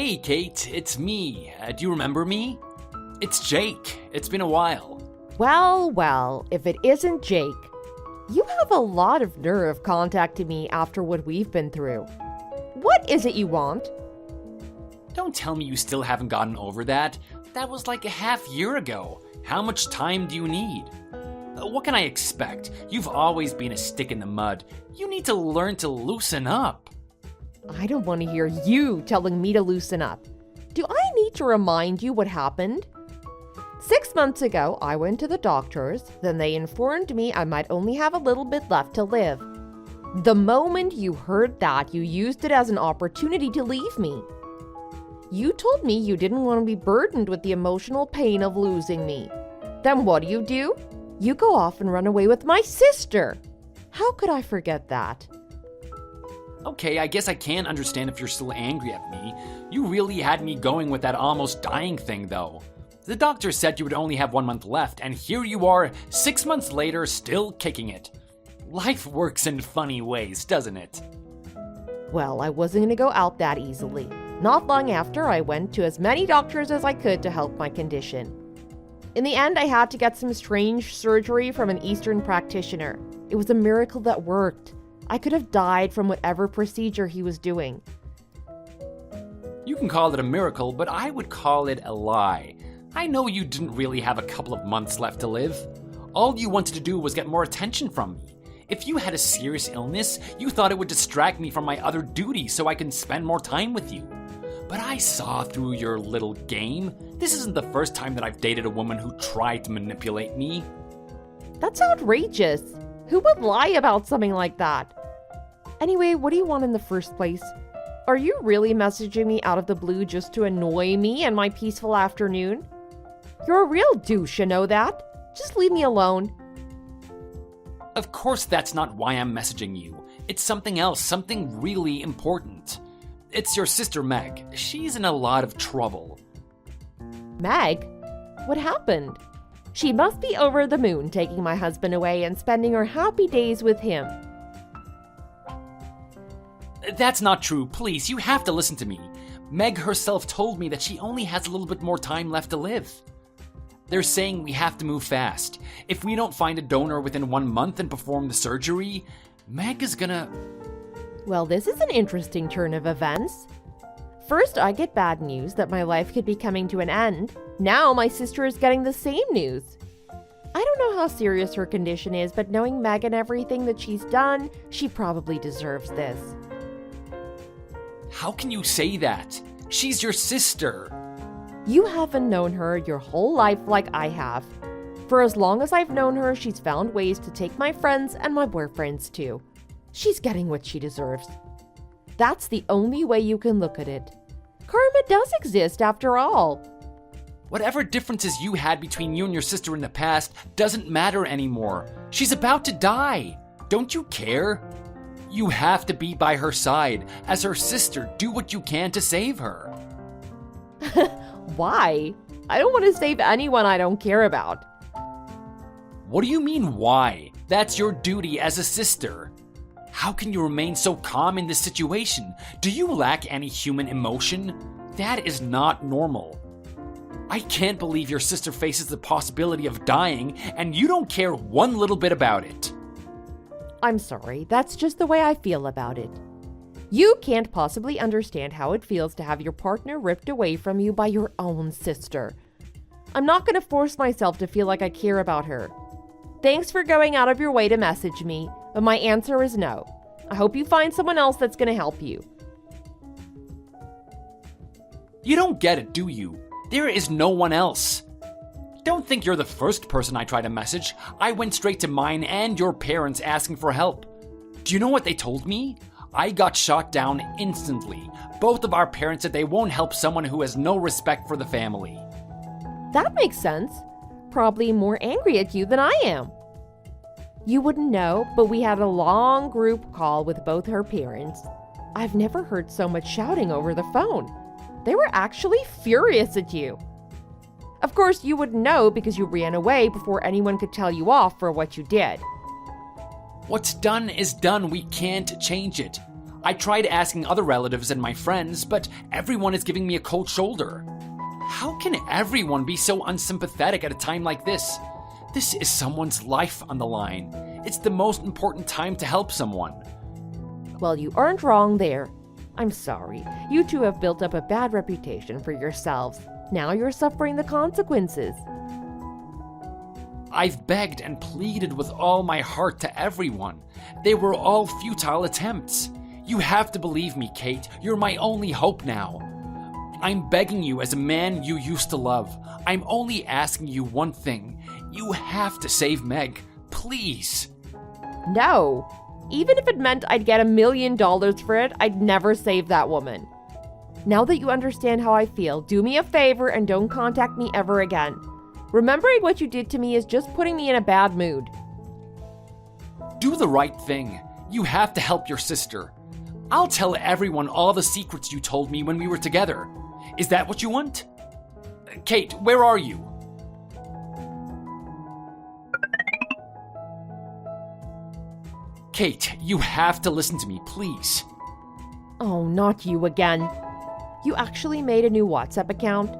Hey, Kate, it's me. Do you remember me? It's Jake. It's been a while. Well, if it isn't Jake. You have a lot of nerve contacting me after what we've been through. What is it you want? Don't tell me you still haven't gotten over that. That was like a half year ago. How much time do you need? What can I expect? You've always been a stick in the mud. You need to learn to loosen up. I don't want to hear you telling me to loosen up. Do I need to remind you what happened? 6 months ago, I went to the doctors. Then they informed me I might only have a little bit left to live. The moment you heard that, you used it as an opportunity to leave me. You told me you didn't want to be burdened with the emotional pain of losing me. Then what do? You go off and run away with my sister. How could I forget that? Okay, I guess I can understand if you're still angry at me. You really had me going with that almost dying thing, though. The doctor said you would only have 1 month left, and here you are, 6 months later, still kicking it. Life works in funny ways, doesn't it? Well, I wasn't going to go out that easily. Not long after, I went to as many doctors as I could to help my condition. In the end, I had to get some strange surgery from an Eastern practitioner. It was a miracle that worked. I could have died from whatever procedure he was doing. You can call it a miracle, but I would call it a lie. I know you didn't really have a couple of months left to live. All you wanted to do was get more attention from me. If you had a serious illness, you thought it would distract me from my other duties so I can spend more time with you. But I saw through your little game. This isn't the first time that I've dated a woman who tried to manipulate me. That's outrageous. Who would lie about something like that? Anyway, what do you want in the first place? Are you really messaging me out of the blue just to annoy me and my peaceful afternoon? You're a real douche, you know that? Just leave me alone. Of course that's not why I'm messaging you. It's something else, something really important. It's your sister Meg. She's in a lot of trouble. Meg? What happened? She must be over the moon taking my husband away and spending her happy days with him. That's not true. Please, you have to listen to me. Meg herself told me that she only has a little bit more time left to live. They're saying we have to move fast. If we don't find a donor within 1 month and perform the surgery, Meg is gonna... Well, this is an interesting turn of events. First, I get bad news that my life could be coming to an end. Now my sister is getting the same news. I don't know how serious her condition is, but knowing Meg and everything that she's done, she probably deserves this. How can you say that? She's your sister. You haven't known her your whole life like I have. For as long as I've known her, she's found ways to take my friends and my boyfriends too. She's getting what she deserves. That's the only way you can look at it. Karma does exist after all. Whatever differences you had between you and your sister in the past doesn't matter anymore. She's about to die. Don't you care? You have to be by her side. As her sister, do what you can to save her. Why? I don't want to save anyone I don't care about. What do you mean, why? That's your duty as a sister. How can you remain so calm in this situation? Do you lack any human emotion? That is not normal. I can't believe your sister faces the possibility of dying and you don't care one little bit about it. I'm sorry, that's just the way I feel about it. You can't possibly understand how it feels to have your partner ripped away from you by your own sister. I'm not going to force myself to feel like I care about her. Thanks for going out of your way to message me, but my answer is no. I hope you find someone else that's going to help you. You don't get it, do you? There is no one else. Don't think you're the first person I tried to message. I went straight to mine and your parents asking for help. Do you know what they told me? I got shot down instantly. Both of our parents said they won't help someone who has no respect for the family. That makes sense. Probably more angry at you than I am. You wouldn't know, but we had a long group call with both her parents. I've never heard so much shouting over the phone. They were actually furious at you. Of course, you wouldn't know because you ran away before anyone could tell you off for what you did. What's done is done. We can't change it. I tried asking other relatives and my friends, but everyone is giving me a cold shoulder. How can everyone be so unsympathetic at a time like this? This is someone's life on the line. It's the most important time to help someone. Well, you aren't wrong there. I'm sorry. You two have built up a bad reputation for yourselves. Now you're suffering the consequences. I've begged and pleaded with all my heart to everyone. They were all futile attempts. You have to believe me, Kate. You're my only hope now. I'm begging you as a man you used to love. I'm only asking you one thing. You have to save Meg. Please. No. Even if it meant I'd get $1 million for it, I'd never save that woman. Now that you understand how I feel, do me a favor and don't contact me ever again. Remembering what you did to me is just putting me in a bad mood. Do the right thing. You have to help your sister. I'll tell everyone all the secrets you told me when we were together. Is that what you want? Kate, where are you? Kate, you have to listen to me, please. Oh, not you again. You actually made a new WhatsApp account?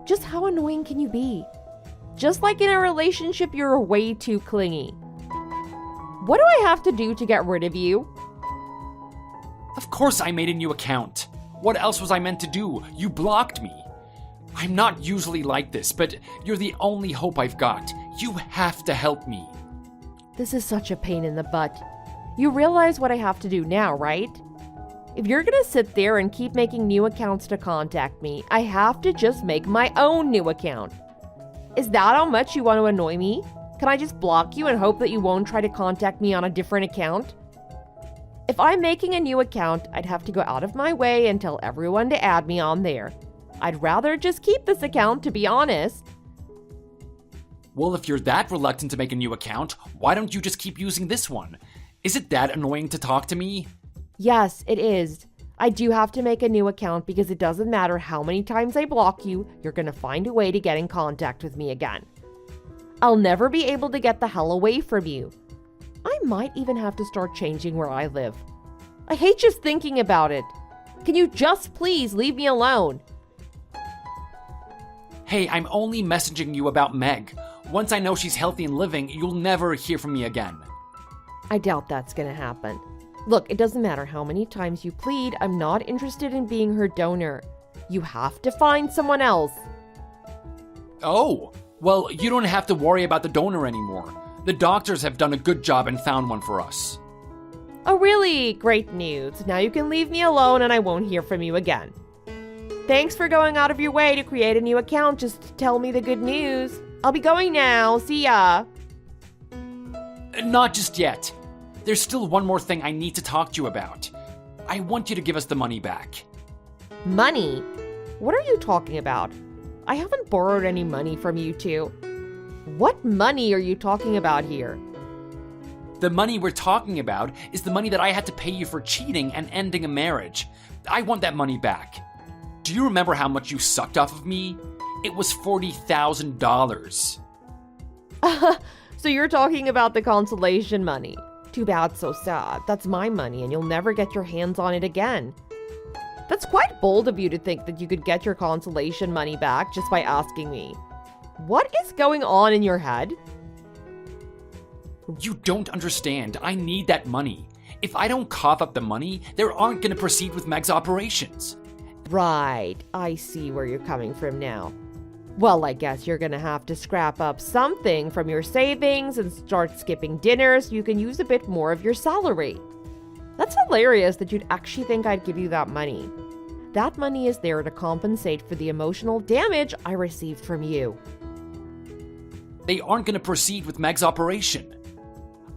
Just how annoying can you be? Just like in a relationship, you're way too clingy. What do I have to do to get rid of you? Of course I made a new account. What else was I meant to do? You blocked me. I'm not usually like this, but you're the only hope I've got. You have to help me. This is such a pain in the butt. You realize what I have to do now, right? If you're gonna sit there and keep making new accounts to contact me, I have to just make my own new account. Is that how much you want to annoy me? Can I just block you and hope that you won't try to contact me on a different account? If I'm making a new account, I'd have to go out of my way and tell everyone to add me on there. I'd rather just keep this account, to be honest. Well, if you're that reluctant to make a new account, why don't you just keep using this one? Is it that annoying to talk to me? Yes, it is. I do have to make a new account because it doesn't matter how many times I block you, you're gonna find a way to get in contact with me again. I'll never be able to get the hell away from you. I might even have to start changing where I live. I hate just thinking about it. Can you just please leave me alone? Hey, I'm only messaging you about Meg. Once I know she's healthy and living, you'll never hear from me again. I doubt that's gonna happen. Look, it doesn't matter how many times you plead, I'm not interested in being her donor. You have to find someone else. Oh, well, you don't have to worry about the donor anymore. The doctors have done a good job and found one for us. Oh, really? Great news. Now you can leave me alone and I won't hear from you again. Thanks for going out of your way to create a new account just to tell me the good news. I'll be going now. See ya. Not just yet. There's still one more thing I need to talk to you about. I want you to give us the money back. Money? What are you talking about? I haven't borrowed any money from you two. What money are you talking about here? The money we're talking about is the money that I had to pay you for cheating and ending a marriage. I want that money back. Do you remember how much you sucked off of me? It was $40,000. So you're talking about the consolation money. Too bad, so sad. That's my money and you'll never get your hands on it again. That's quite bold of you to think that you could get your consolation money back just by asking me. What is going on in your head? You don't understand. I need that money. If I don't cough up the money, they aren't going to proceed with Meg's operations. Right, I see where you're coming from now. Well, I guess you're gonna have to scrap up something from your savings and start skipping dinners so you can use a bit more of your salary. That's hilarious that you'd actually think I'd give you that money. That money is there to compensate for the emotional damage I received from you. They aren't going to proceed with Meg's operation.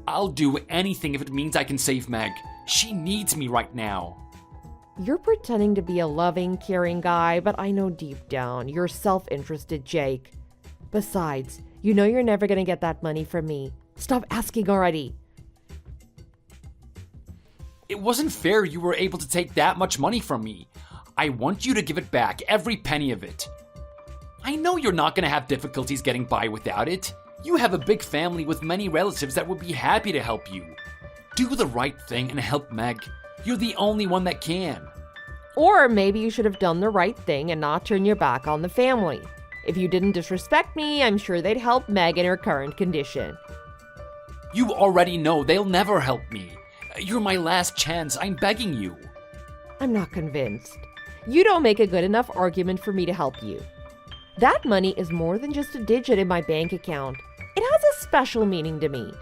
I'll do anything if it means I can save Meg. She needs me right now. You're pretending to be a loving, caring guy, but I know deep down you're self-interested, Jake. Besides, you know you're never gonna get that money from me. Stop asking already. It wasn't fair you were able to take that much money from me. I want you to give it back, every penny of it. I know you're not gonna have difficulties getting by without it. You have a big family with many relatives that would be happy to help you. Do the right thing and help Meg. You're the only one that can. Or maybe you should have done the right thing and not turn your back on the family. If you didn't disrespect me, I'm sure they'd help Meg in her current condition. You already know they'll never help me. You're my last chance, I'm begging you. I'm not convinced. You don't make a good enough argument for me to help you. That money is more than just a digit in my bank account. It has a special meaning to me.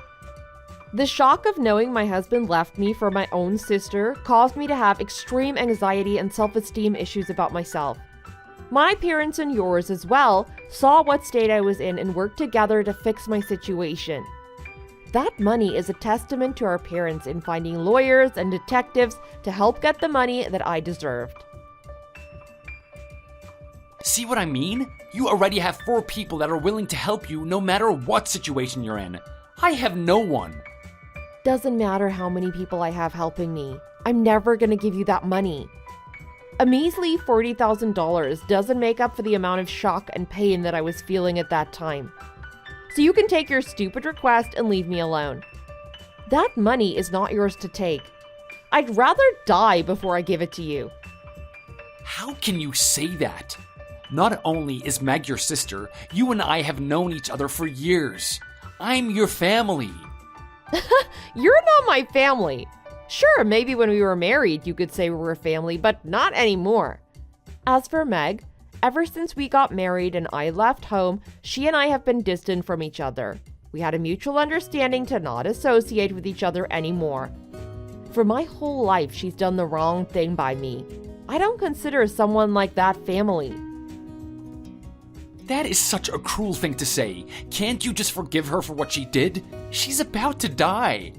The shock of knowing my husband left me for my own sister caused me to have extreme anxiety and self-esteem issues about myself. My parents and yours as well saw what state I was in and worked together to fix my situation. That money is a testament to our parents in finding lawyers and detectives to help get the money that I deserved. See what I mean? You already have 4 people that are willing to help you no matter what situation you're in. I have no one. Doesn't matter how many people I have helping me. I'm never gonna give you that money. A measly $40,000 doesn't make up for the amount of shock and pain that I was feeling at that time. So you can take your stupid request and leave me alone. That money is not yours to take. I'd rather die before I give it to you. How can you say that? Not only is Meg your sister, you and I have known each other for years. I'm your family. You're not my family. Sure, maybe when we were married you could say we were a family, but not anymore. As for Meg, ever since we got married and I left home, she and I have been distant from each other. We had a mutual understanding to not associate with each other anymore. For my whole life, she's done the wrong thing by me. I don't consider someone like that family. That is such a cruel thing to say. Can't you just forgive her for what she did? She's about to die.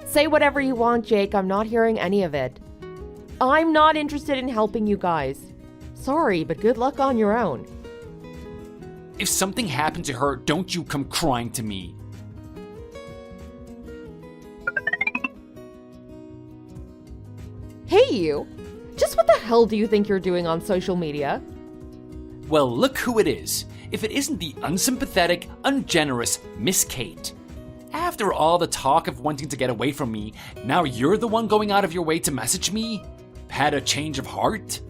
Say whatever you want, Jake. I'm not hearing any of it. I'm not interested in helping you guys. Sorry, but good luck on your own. If something happened to her, don't you come crying to me. Hey you! Just what the hell do you think you're doing on social media? Well, look who it is. If it isn't the unsympathetic, ungenerous Miss Kate. After all the talk of wanting to get away from me, now you're the one going out of your way to message me? Had a change of heart?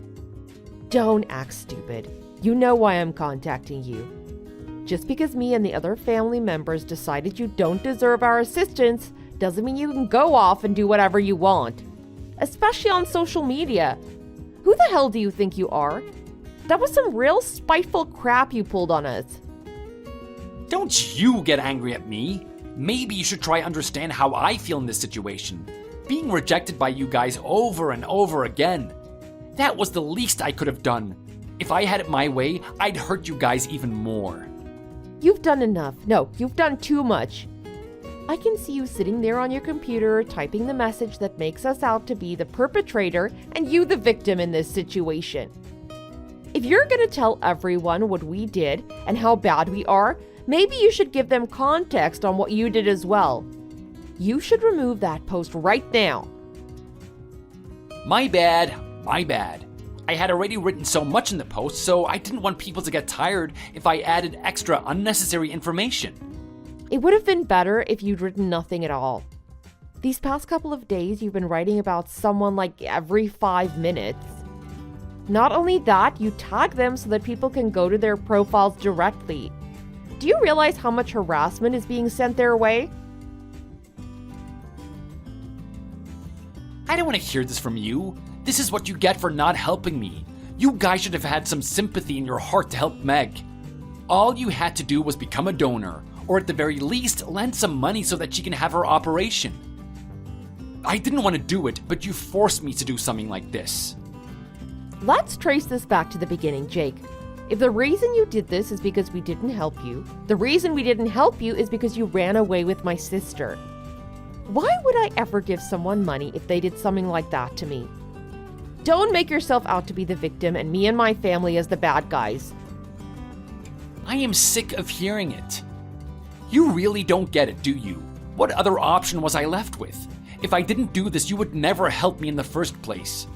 Don't act stupid. You know why I'm contacting you. Just because me and the other family members decided you don't deserve our assistance doesn't mean you can go off and do whatever you want. Especially on social media. Who the hell do you think you are? That was some real spiteful crap you pulled on us. Don't you get angry at me. Maybe you should try understand how I feel in this situation. Being rejected by you guys over and over again. That was the least I could have done. If I had it my way, I'd hurt you guys even more. You've done enough. No, you've done too much. I can see you sitting there on your computer typing the message that makes us out to be the perpetrator and you the victim in this situation. If you're gonna tell everyone what we did and how bad we are, maybe you should give them context on what you did as well. You should remove that post right now. My bad. I had already written so much in the post, so I didn't want people to get tired if I added extra unnecessary information. It would have been better if you'd written nothing at all. These past couple of days, you've been writing about someone like every 5 minutes. Not only that, you tag them so that people can go to their profiles directly. Do you realize how much harassment is being sent their way? I don't want to hear this from you. This is what you get for not helping me. You guys should have had some sympathy in your heart to help Meg. All you had to do was become a donor, or at the very least, lend some money so that she can have her operation. I didn't want to do it, but you forced me to do something like this. Let's trace this back to the beginning, Jake. If the reason you did this is because we didn't help you, the reason we didn't help you is because you ran away with my sister. Why would I ever give someone money if they did something like that to me? Don't make yourself out to be the victim and me and my family as the bad guys. I am sick of hearing it. You really don't get it, do you? What other option was I left with? If I didn't do this, you would never help me in the first place.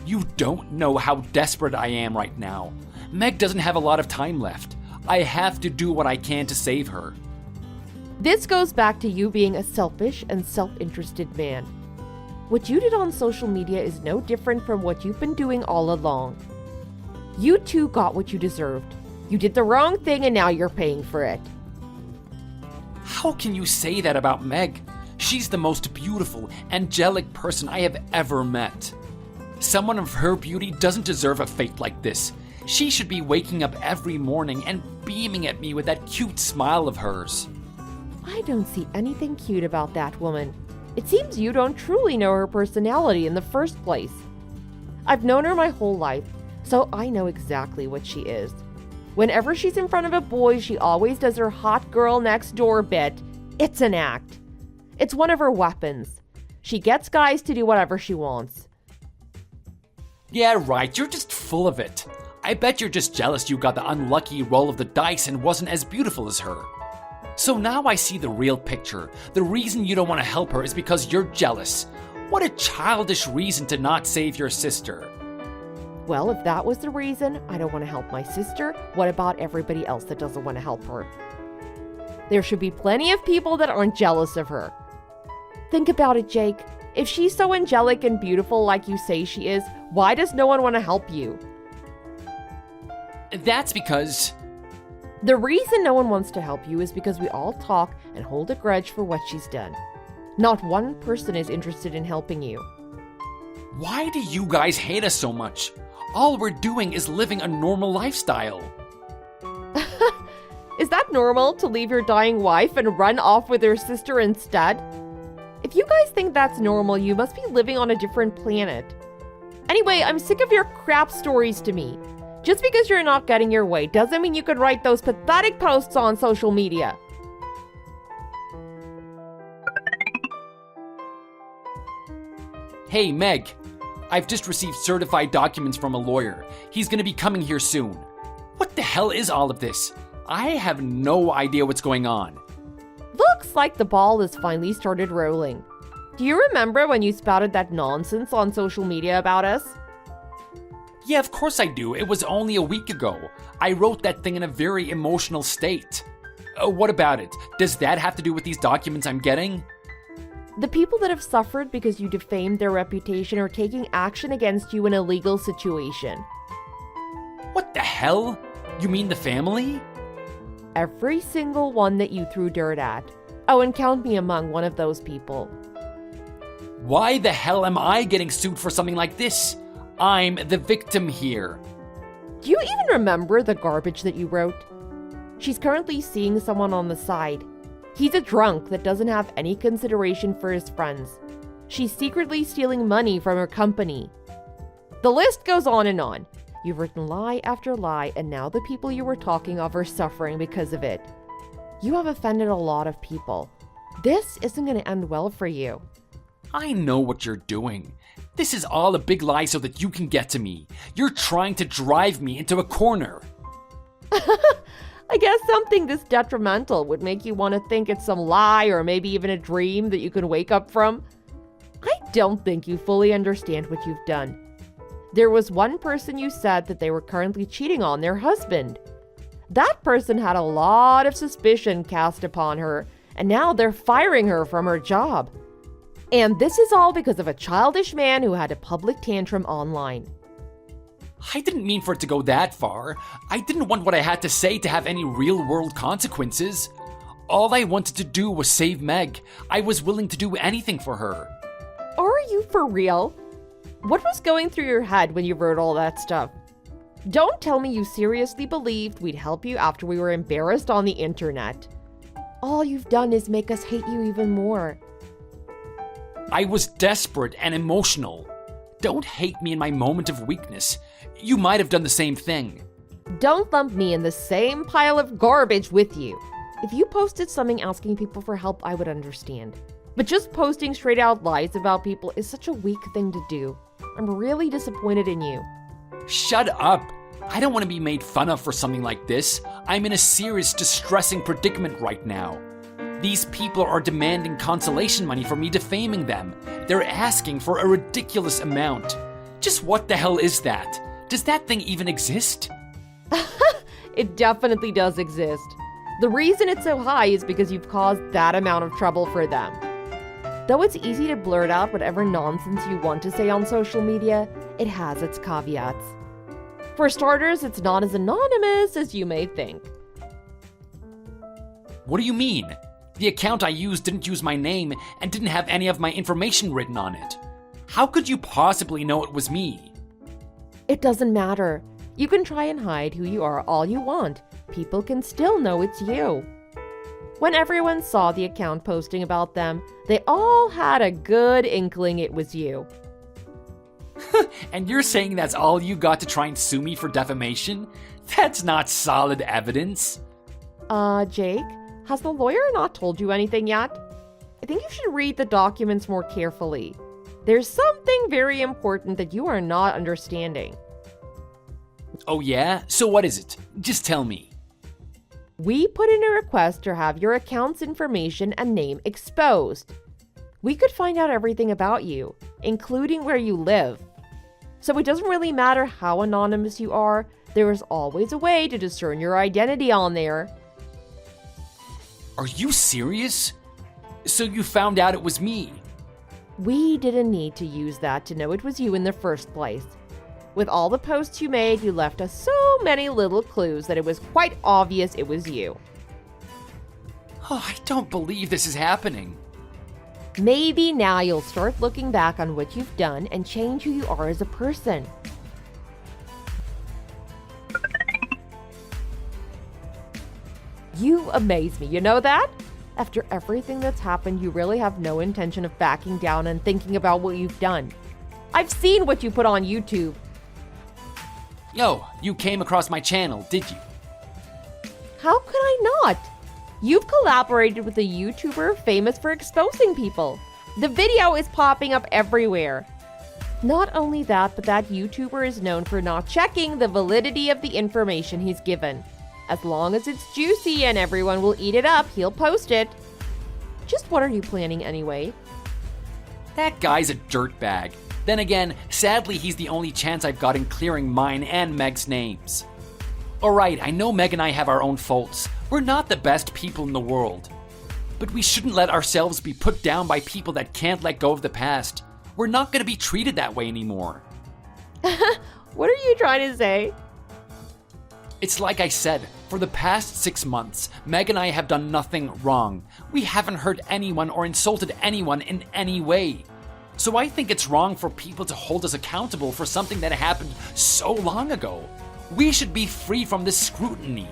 You don't know how desperate I am right now. Meg doesn't have a lot of time left. I have to do what I can to save her. This goes back to you being a selfish and self-interested man. What you did on social media is no different from what you've been doing all along. You too got what you deserved. You did the wrong thing and now you're paying for it. How can you say that about Meg? She's the most beautiful, angelic person I have ever met. Someone of her beauty doesn't deserve a fate like this. She should be waking up every morning and beaming at me with that cute smile of hers. I don't see anything cute about that woman. It seems you don't truly know her personality in the first place. I've known her my whole life, so I know exactly what she is. Whenever she's in front of a boy, she always does her hot girl next door bit. It's an act. It's one of her weapons. She gets guys to do whatever she wants. Yeah, right, you're just full of it. I bet you're just jealous you got the unlucky roll of the dice and wasn't as beautiful as her. So now I see the real picture. The reason you don't want to help her is because you're jealous. What a childish reason to not save your sister. Well, if that was the reason I don't want to help my sister, what about everybody else that doesn't want to help her? There should be plenty of people that aren't jealous of her. Think about it, Jake. If she's so angelic and beautiful like you say she is, why does no one want to help you? That's because... The reason no one wants to help you is because we all talk and hold a grudge for what she's done. Not one person is interested in helping you. Why do you guys hate us so much? All we're doing is living a normal lifestyle. Is that normal to leave your dying wife and run off with her sister instead? If you guys think that's normal, you must be living on a different planet. Anyway, I'm sick of your crap stories to me. Just because you're not getting your way doesn't mean you can write those pathetic posts on social media. Hey, Meg. I've just received certified documents from a lawyer. He's gonna be coming here soon. What the hell is all of this? I have no idea what's going on. Looks like the ball has finally started rolling. Do you remember when you spouted that nonsense on social media about us? Yeah, of course I do. It was only a week ago. I wrote that thing in a very emotional state. What about it? Does that have to do with these documents I'm getting? The people that have suffered because you defamed their reputation are taking action against you in a legal situation. What the hell? You mean the family? Every single one that you threw dirt at. Oh, and count me among one of those people. Why the hell am I getting sued for something like this? I'm the victim here. Do you even remember the garbage that you wrote? She's currently seeing someone on the side. He's a drunk that doesn't have any consideration for his friends. She's secretly stealing money from her company. The list goes on and on. You've written lie after lie, and now the people you were talking of are suffering because of it. You have offended a lot of people. This isn't going to end well for you. I know what you're doing. This is all a big lie so that you can get to me. You're trying to drive me into a corner. I guess something this detrimental would make you want to think it's some lie or maybe even a dream that you can wake up from. I don't think you fully understand what you've done. There was one person you said that they were currently cheating on their husband. That person had a lot of suspicion cast upon her, and now they're firing her from her job. And this is all because of a childish man who had a public tantrum online. I didn't mean for it to go that far. I didn't want what I had to say to have any real-world consequences. All I wanted to do was save Meg. I was willing to do anything for her. Are you for real? What was going through your head when you wrote all that stuff? Don't tell me you seriously believed we'd help you after we were embarrassed on the internet. All you've done is make us hate you even more. I was desperate and emotional. Don't hate me in my moment of weakness. You might have done the same thing. Don't lump me in the same pile of garbage with you. If you posted something asking people for help, I would understand. But just posting straight out lies about people is such a weak thing to do. I'm really disappointed in you. Shut up. I don't want to be made fun of for something like this. I'm in a serious, distressing predicament right now. These people are demanding consolation money for me defaming them. They're asking for a ridiculous amount. Just what the hell is that? Does that thing even exist? It definitely does exist. The reason it's so high is because you've caused that amount of trouble for them. Though it's easy to blurt out whatever nonsense you want to say on social media, it has its caveats. For starters, it's not as anonymous as you may think. What do you mean? The account I used didn't use my name and didn't have any of my information written on it. How could you possibly know it was me? It doesn't matter. You can try and hide who you are all you want. People can still know it's you. When everyone saw the account posting about them, they all had a good inkling it was you. And you're saying that's all you got to try and sue me for defamation? That's not solid evidence. Jake, has the lawyer not told you anything yet? I think you should read the documents more carefully. There's something very important that you are not understanding. Oh yeah? So what is it? Just tell me. We put in a request to have your account's information and name exposed. We could find out everything about you, including where you live. So it doesn't really matter how anonymous you are, there is always a way to discern your identity on there. Are you serious? So you found out it was me? We didn't need to use that to know it was you in the first place. With all the posts you made, you left us so many little clues that it was quite obvious it was you. Oh, I don't believe this is happening. Maybe now you'll start looking back on what you've done and change who you are as a person. You amaze me, you know that? After everything that's happened, you really have no intention of backing down and thinking about what you've done. I've seen what you put on YouTube. Yo, you came across my channel, did you? How could I not? You've collaborated with a YouTuber famous for exposing people. The video is popping up everywhere. Not only that, but that YouTuber is known for not checking the validity of the information he's given. As long as it's juicy and everyone will eat it up, he'll post it. Just what are you planning anyway? That guy's a dirtbag. Then again, sadly he's the only chance I've got in clearing mine and Meg's names. Alright, I know Meg and I have our own faults. We're not the best people in the world. But we shouldn't let ourselves be put down by people that can't let go of the past. We're not going to be treated that way anymore. What are you trying to say? It's like I said, for the past 6 months, Meg and I have done nothing wrong. We haven't hurt anyone or insulted anyone in any way. So I think it's wrong for people to hold us accountable for something that happened so long ago. We should be free from this scrutiny.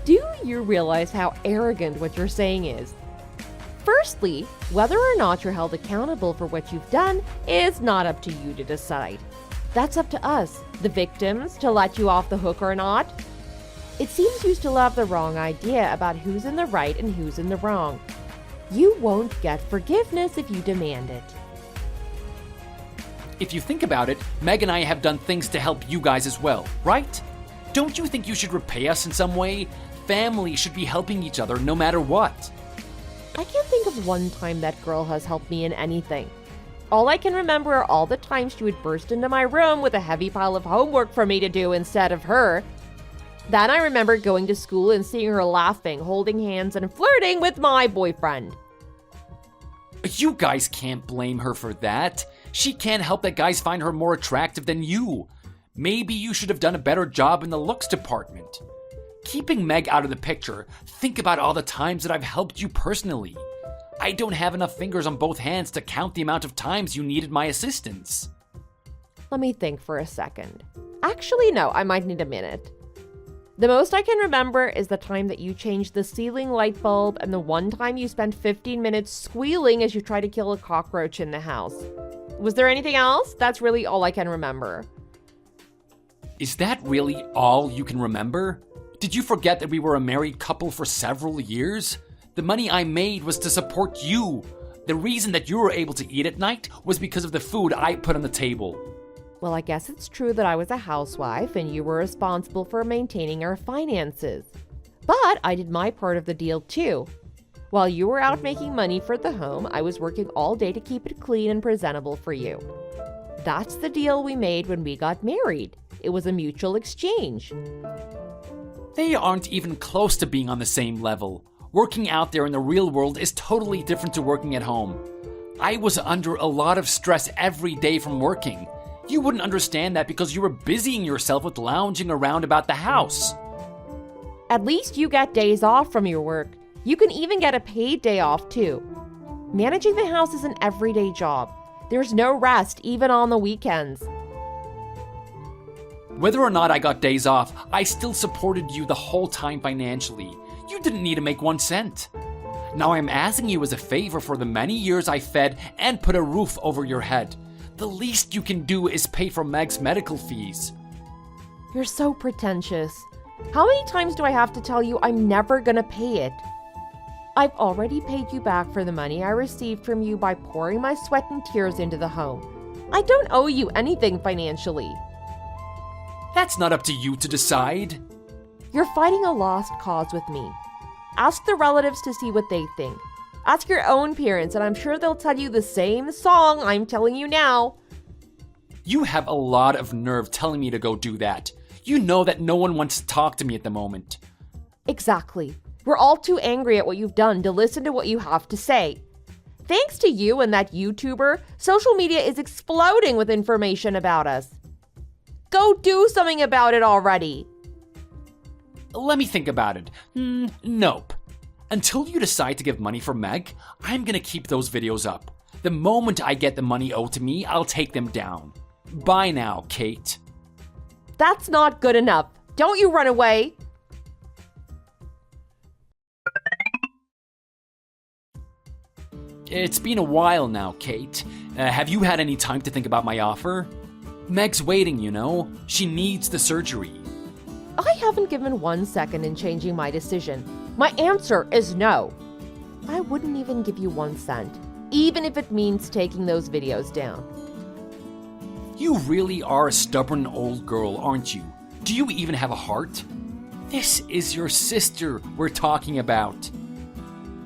Do you realize how arrogant what you're saying is? Firstly, whether or not you're held accountable for what you've done is not up to you to decide. That's up to us, the victims, to let you off the hook or not. It seems you still have the wrong idea about who's in the right and who's in the wrong. You won't get forgiveness if you demand it. If you think about it, Meg and I have done things to help you guys as well, right? Don't you think you should repay us in some way? Family should be helping each other no matter what. I can't think of one time that girl has helped me in anything. All I can remember are all the times she would burst into my room with a heavy pile of homework for me to do instead of her. Then I remember going to school and seeing her laughing, holding hands, and flirting with my boyfriend. You guys can't blame her for that. She can't help that guys find her more attractive than you. Maybe you should have done a better job in the looks department. Keeping Meg out of the picture, think about all the times that I've helped you personally. I don't have enough fingers on both hands to count the amount of times you needed my assistance. Let me think for a second. Actually, no, I might need a minute. The most I can remember is the time that you changed the ceiling light bulb and the one time you spent 15 minutes squealing as you tried to kill a cockroach in the house. Was there anything else? That's really all I can remember. Is that really all you can remember? Did you forget that we were a married couple for several years? The money I made was to support you. The reason that you were able to eat at night was because of the food I put on the table. Well, I guess it's true that I was a housewife and you were responsible for maintaining our finances. But I did my part of the deal too. While you were out making money for the home, I was working all day to keep it clean and presentable for you. That's the deal we made when we got married. It was a mutual exchange. They aren't even close to being on the same level. Working out there in the real world is totally different to working at home. I was under a lot of stress every day from working. You wouldn't understand that because you were busying yourself with lounging around about the house. At least you get days off from your work. You can even get a paid day off too. Managing the house is an everyday job. There's no rest, even on the weekends. Whether or not I got days off, I still supported you the whole time financially. You didn't need to make 1 cent. Now I'm asking you as a favor for the many years I fed and put a roof over your head. The least you can do is pay for Meg's medical fees. You're so pretentious. How many times do I have to tell you I'm never gonna pay it? I've already paid you back for the money I received from you by pouring my sweat and tears into the home. I don't owe you anything financially. That's not up to you to decide. You're fighting a lost cause with me. Ask the relatives to see what they think. Ask your own parents, and I'm sure they'll tell you the same song I'm telling you now. You have a lot of nerve telling me to go do that. You know that no one wants to talk to me at the moment. Exactly. We're all too angry at what you've done to listen to what you have to say. Thanks to you and that YouTuber, social media is exploding with information about us. Go do something about it already. Let me think about it. Nope. Until you decide to give money for Meg, I'm gonna keep those videos up. The moment I get the money owed to me, I'll take them down. Bye now, Kate. That's not good enough. Don't you run away. It's been a while now, Kate. Have you had any time to think about my offer? Meg's waiting, you know. She needs the surgery. I haven't given 1 second in changing my decision. My answer is no. I wouldn't even give you 1 cent, even if it means taking those videos down. You really are a stubborn old girl, aren't you? Do you even have a heart? This is your sister we're talking about.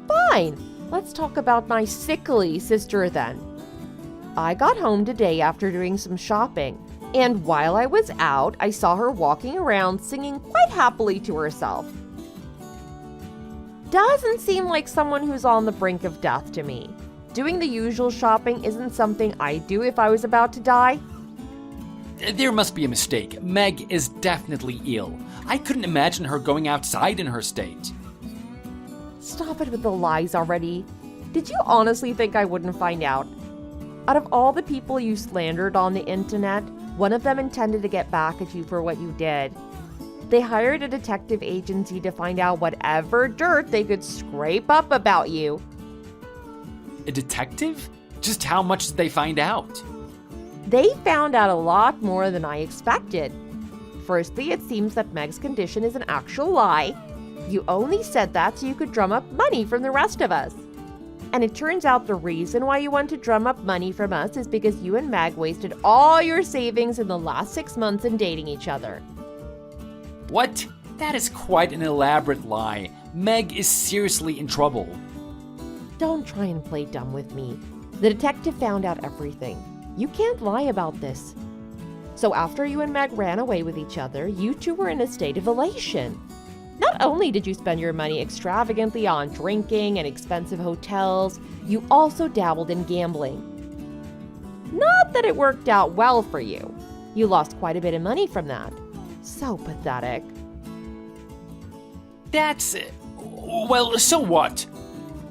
Fine. Let's talk about my sickly sister then. I got home today after doing some shopping, and while I was out, I saw her walking around singing quite happily to herself. Doesn't seem like someone who's on the brink of death to me. Doing the usual shopping isn't something I'd do if I was about to die. There must be a mistake. Meg is definitely ill. I couldn't imagine her going outside in her state. Stop it with the lies already. Did you honestly think I wouldn't find out? Out of all the people you slandered on the internet, one of them intended to get back at you for what you did. They hired a detective agency to find out whatever dirt they could scrape up about you. A detective? Just how much did they find out? They found out a lot more than I expected. Firstly, it seems that Meg's condition is an actual lie. You only said that so you could drum up money from the rest of us. And it turns out the reason why you want to drum up money from us is because you and Meg wasted all your savings in the last 6 months in dating each other. What? That is quite an elaborate lie. Meg is seriously in trouble. Don't try and play dumb with me. The detective found out everything. You can't lie about this. So after you and Meg ran away with each other, you two were in a state of elation. Not only did you spend your money extravagantly on drinking and expensive hotels, you also dabbled in gambling. Not that it worked out well for you. You lost quite a bit of money from that. So pathetic. That's... well, so what?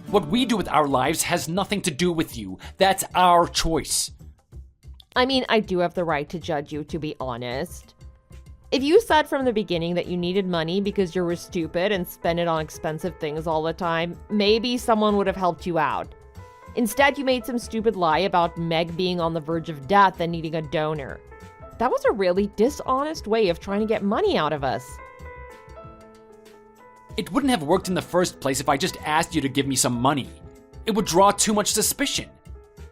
What we do with our lives has nothing to do with you. That's our choice. I mean, I do have the right to judge you, to be honest. If you said from the beginning that you needed money because you were stupid and spent it on expensive things all the time, maybe someone would have helped you out. Instead, you made some stupid lie about Meg being on the verge of death and needing a donor. That was a really dishonest way of trying to get money out of us. It wouldn't have worked in the first place if I just asked you to give me some money. It would draw too much suspicion.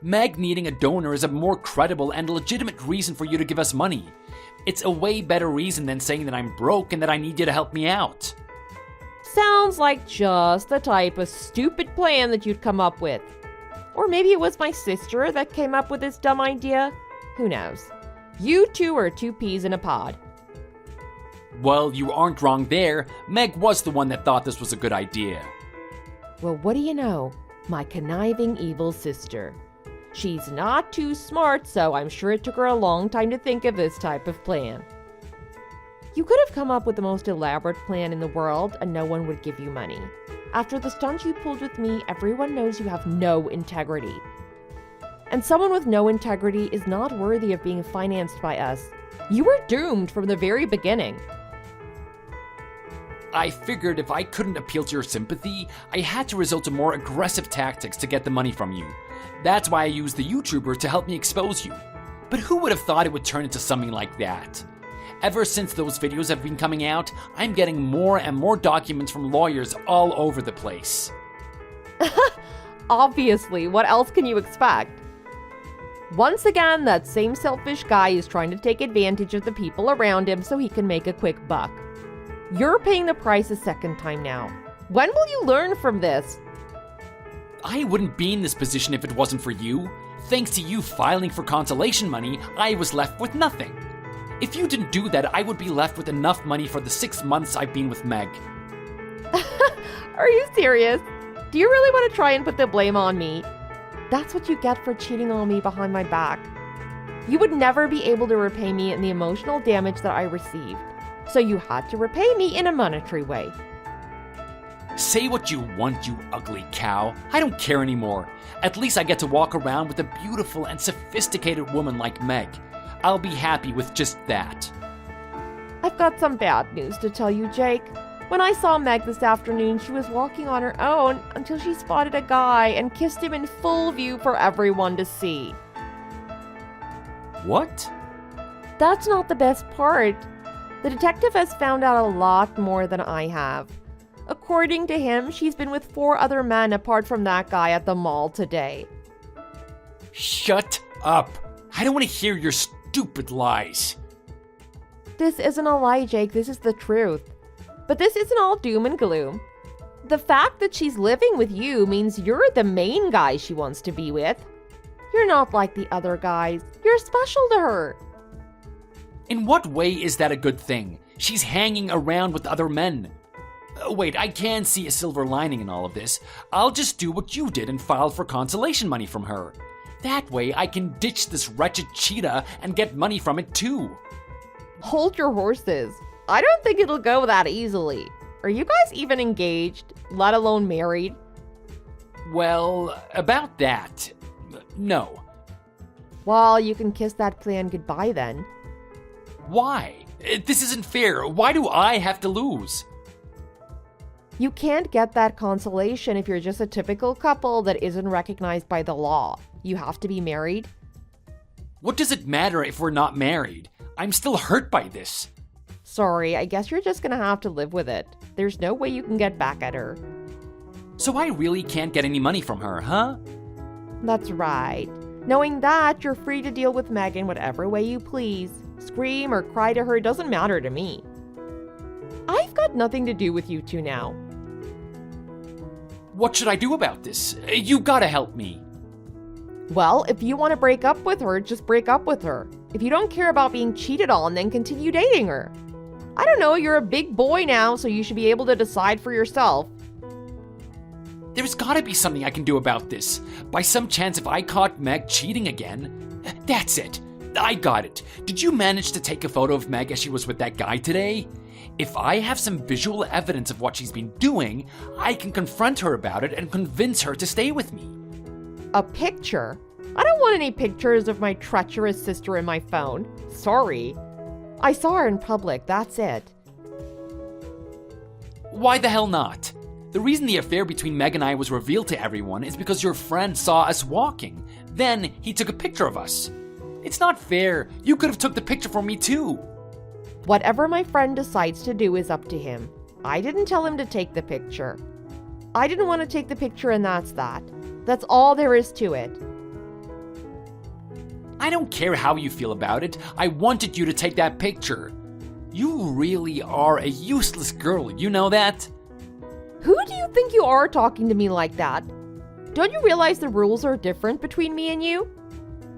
Meg needing a donor is a more credible and legitimate reason for you to give us money. It's a way better reason than saying that I'm broke and that I need you to help me out. Sounds like just the type of stupid plan that you'd come up with. Or maybe it was my sister that came up with this dumb idea. Who knows? You two are two peas in a pod. Well, you aren't wrong there. Meg was the one that thought this was a good idea. Well, what do you know? My conniving evil sister. She's not too smart, so I'm sure it took her a long time to think of this type of plan. You could have come up with the most elaborate plan in the world and no one would give you money. After the stunt you pulled with me, everyone knows you have no integrity. And someone with no integrity is not worthy of being financed by us. You were doomed from the very beginning. I figured if I couldn't appeal to your sympathy, I had to resort to more aggressive tactics to get the money from you. That's why I used the YouTuber to help me expose you. But who would have thought it would turn into something like that? Ever since those videos have been coming out, I'm getting more and more documents from lawyers all over the place. Obviously, what else can you expect? Once again, that same selfish guy is trying to take advantage of the people around him so he can make a quick buck. You're paying the price a second time now. When will you learn from this? I wouldn't be in this position if it wasn't for you. Thanks to you filing for consolation money, I was left with nothing. If you didn't do that, I would be left with enough money for the 6 months I've been with Meg. Are you serious? Do you really want to try and put the blame on me? That's what you get for cheating on me behind my back. You would never be able to repay me in the emotional damage that I received. So you had to repay me in a monetary way. Say what you want, you ugly cow. I don't care anymore. At least I get to walk around with a beautiful and sophisticated woman like Meg. I'll be happy with just that. I've got some bad news to tell you, Jake. When I saw Meg this afternoon, she was walking on her own until she spotted a guy and kissed him in full view for everyone to see. What? That's not the best part. The detective has found out a lot more than I have. According to him, she's been with 4 other men apart from that guy at the mall today. Shut up. I don't want to hear your stupid lies. This isn't a lie, Jake. This is the truth. But this isn't all doom and gloom. The fact that she's living with you means you're the main guy she wants to be with. You're not like the other guys. You're special to her. In what way is that a good thing? She's hanging around with other men. Wait, I can see a silver lining in all of this. I'll just do what you did and file for consolation money from her. That way I can ditch this wretched cheetah and get money from it too. Hold your horses. I don't think it'll go that easily. Are you guys even engaged, let alone married? Well, about that, no. Well, you can kiss that plan goodbye then. Why? This isn't fair. Why do I have to lose? You can't get that consolation if you're just a typical couple that isn't recognized by the law. You have to be married. What does it matter if we're not married? I'm still hurt by this. Sorry, I guess you're just gonna have to live with it. There's no way you can get back at her. So I really can't get any money from her, huh? That's right. Knowing that, you're free to deal with Megan whatever way you please. Scream or cry to her doesn't matter to me. I've got nothing to do with you two now. What should I do about this? You gotta help me. Well, if you want to break up with her, just break up with her. If you don't care about being cheated on, then continue dating her. I don't know, you're a big boy now, so you should be able to decide for yourself. There's gotta be something I can do about this. By some chance, if I caught Meg cheating again... That's it. I got it. Did you manage to take a photo of Meg as she was with that guy today? If I have some visual evidence of what she's been doing, I can confront her about it and convince her to stay with me. A picture? I don't want any pictures of my treacherous sister in my phone. Sorry. I saw her in public, that's it. Why the hell not? The reason the affair between Meg and I was revealed to everyone is because your friend saw us walking. Then he took a picture of us. It's not fair. You could have took the picture for me too. Whatever my friend decides to do is up to him. I didn't tell him to take the picture. I didn't want to take the picture and that's that. That's all there is to it. I don't care how you feel about it. I wanted you to take that picture. You really are a useless girl, you know that? Who do you think you are talking to me like that? Don't you realize the rules are different between me and you?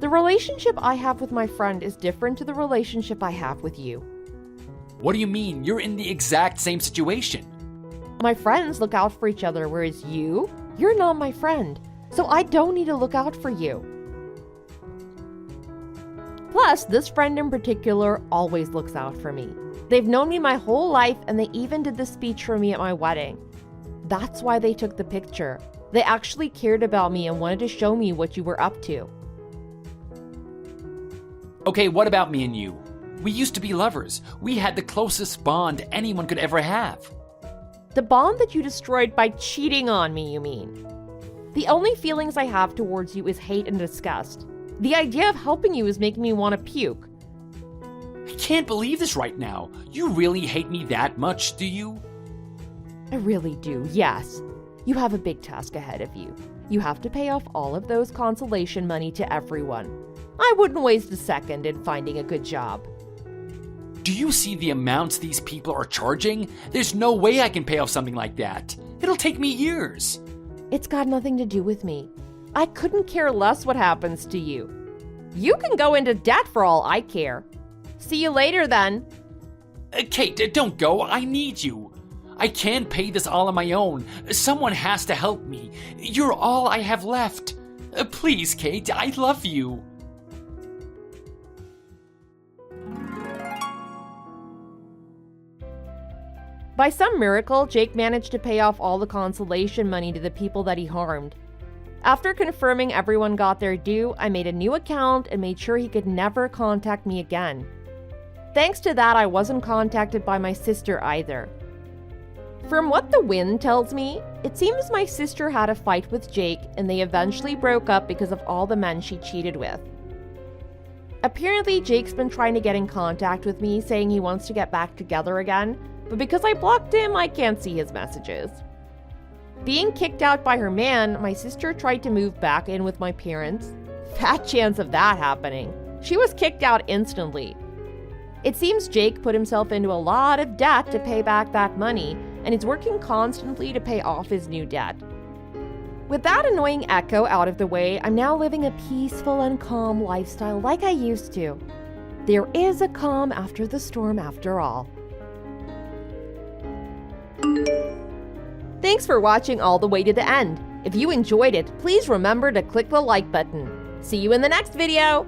The relationship I have with my friend is different to the relationship I have with you. What do you mean? You're in the exact same situation. My friends look out for each other, whereas you're not my friend. So I don't need to look out for you. Plus, this friend in particular always looks out for me. They've known me my whole life, and they even did the speech for me at my wedding. That's why they took the picture. They actually cared about me and wanted to show me what you were up to. Okay, what about me and you? We used to be lovers. We had the closest bond anyone could ever have. The bond that you destroyed by cheating on me, you mean? The only feelings I have towards you is hate and disgust. The idea of helping you is making me want to puke. I can't believe this right now. You really hate me that much, do you? I really do, yes. You have a big task ahead of you. You have to pay off all of those consolation money to everyone. I wouldn't waste a second in finding a good job. Do you see the amounts these people are charging? There's no way I can pay off something like that. It'll take me years. It's got nothing to do with me. I couldn't care less what happens to you. You can go into debt for all I care. See you later then. Kate, don't go. I need you. I can't pay this all on my own. Someone has to help me. You're all I have left. Please, Kate, I love you. By some miracle, Jake managed to pay off all the consolation money to the people that he harmed. After confirming everyone got their due, I made a new account and made sure he could never contact me again. Thanks to that, I wasn't contacted by my sister either. From what the wind tells me, it seems my sister had a fight with Jake and they eventually broke up because of all the men she cheated with. Apparently, Jake's been trying to get in contact with me, saying he wants to get back together again, but because I blocked him, I can't see his messages. Being kicked out by her man, my sister tried to move back in with my parents. Fat chance of that happening. She was kicked out instantly. It seems Jake put himself into a lot of debt to pay back that money, and he's working constantly to pay off his new debt. With that annoying echo out of the way, I'm now living a peaceful and calm lifestyle like I used to. There is a calm after the storm after all. Thanks for watching all the way to the end. If you enjoyed it, please remember to click the like button. See you in the next video!